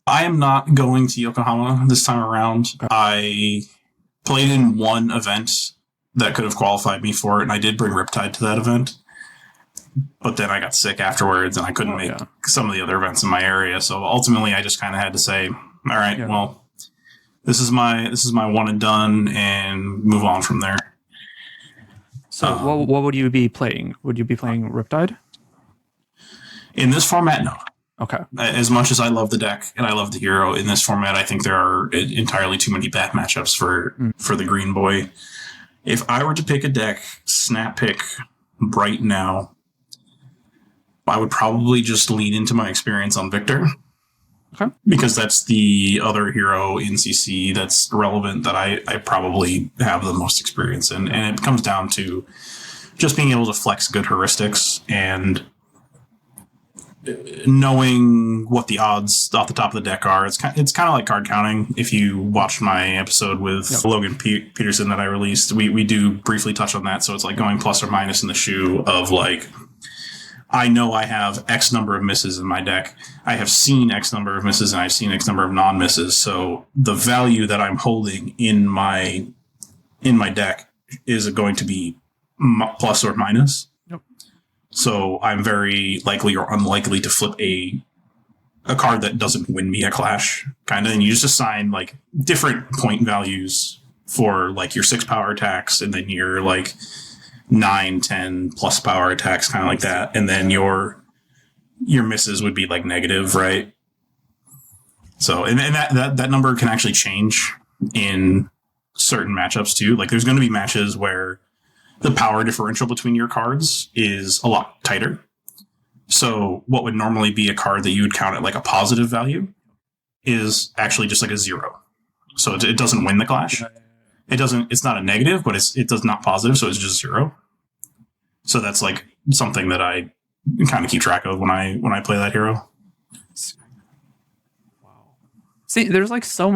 A: I am not going to Yokohama this time around. Okay. I played in one event that could have qualified me for it, and I did bring Riptide to that event. But then I got sick afterwards, and I couldn't make some of the other events in my area. So ultimately, I just kind of had to say, all right, well, this is my one and done, and move on from there.
B: So what would you be playing? Would you be playing Riptide? In
A: this format, no.
B: Okay.
A: As much as I love the deck and I love the hero, in this format, I think there are entirely too many bad matchups for the green boy. If I were to pick a deck, snap pick right now, I would probably just lean into my experience on Victor.
B: Okay.
A: Because that's the other hero in CC that's relevant that I probably have the most experience in. And it comes down to just being able to flex good heuristics and knowing what the odds off the top of the deck are. It's kind of like card counting. If you watched my episode with Logan Peterson that I released, we do briefly touch on that. So it's like going plus or minus in the shoe of like, I know I have X number of misses in my deck. I have seen X number of misses and I've seen X number of non-misses. So the value that I'm holding in my deck is going to be plus or minus.
B: Yep.
A: So I'm very likely or unlikely to flip a card that doesn't win me a clash, kind of. And you just assign like different point values for like your 6 power attacks and then your like 9, 10 plus power attacks, kind of like that. And then your misses would be like negative, right? So, and that number can actually change in certain matchups too. Like there's going to be matches where the power differential between your cards is a lot tighter. So what would normally be a card that you would count at like a positive value is actually just like a 0. So it doesn't win the clash. It's not a negative, but it does not positive. So it's just 0. So that's like something that I kind of keep track of when I play that hero.
B: See, there's like so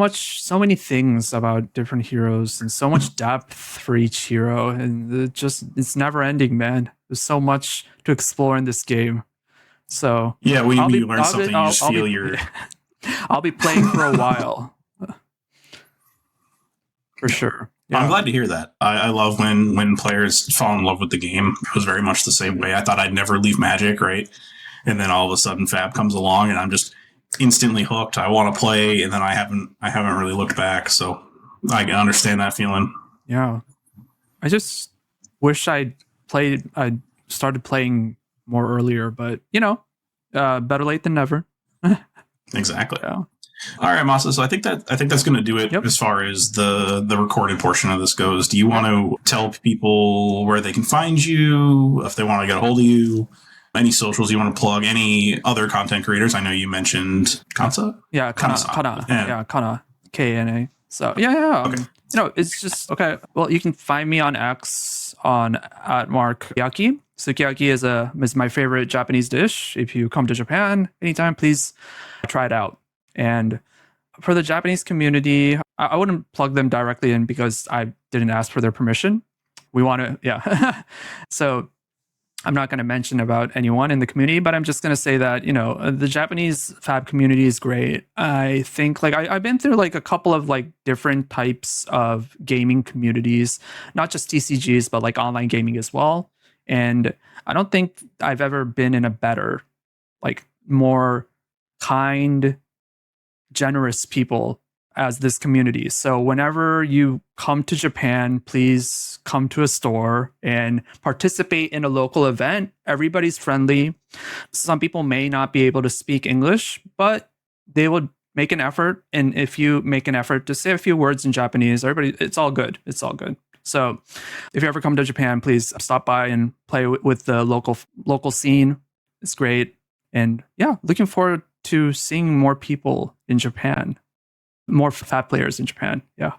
B: many things about different heroes and so much depth for each hero, and it's never ending, man. There's so much to explore in this game. So
A: yeah, when you learn something, you just feel your.
B: I'll be playing for a while, for sure. Yeah.
A: I'm glad to hear that. I love when players fall in love with the game. It was very much the same way. I thought I'd never leave Magic, right? And then all of a sudden Fab comes along and I'm just instantly hooked. I want to play, and then I haven't really looked back. So I can understand that feeling.
B: Yeah. I just wish I started playing more earlier, but better late than never.
A: Exactly.
B: Yeah.
A: All right, Masa. So I think that's going to do it as far as the recorded portion of this goes. Do you want to tell people where they can find you, if they want to get a hold of you, any socials you want to plug, any other content creators? I know you mentioned Kansa.
B: Yeah, Kana. Yeah, Kana. Kana. So yeah.
A: Okay.
B: It's just okay. Well, you can find me on X on @markyaki. Sukiyaki is my favorite Japanese dish. If you come to Japan anytime, please try it out. And for the Japanese community, I wouldn't plug them directly in because I didn't ask for their permission. We want to, yeah. So I'm not going to mention about anyone in the community, but I'm just going to say that, the Japanese Fab community is great. I think I've been through like a couple of like different types of gaming communities, not just TCGs, but like online gaming as well. And I don't think I've ever been in a better, like more kind, generous people as this community. So whenever you come to Japan, please come to a store and participate in a local event. Everybody's friendly. Some people may not be able to speak English, but they will make an effort. And if you make an effort to say a few words in Japanese, it's all good. It's all good. So if you ever come to Japan, please stop by and play with the local scene. It's great. And yeah, looking forward to seeing more people in Japan. More Fab players in Japan. Yeah.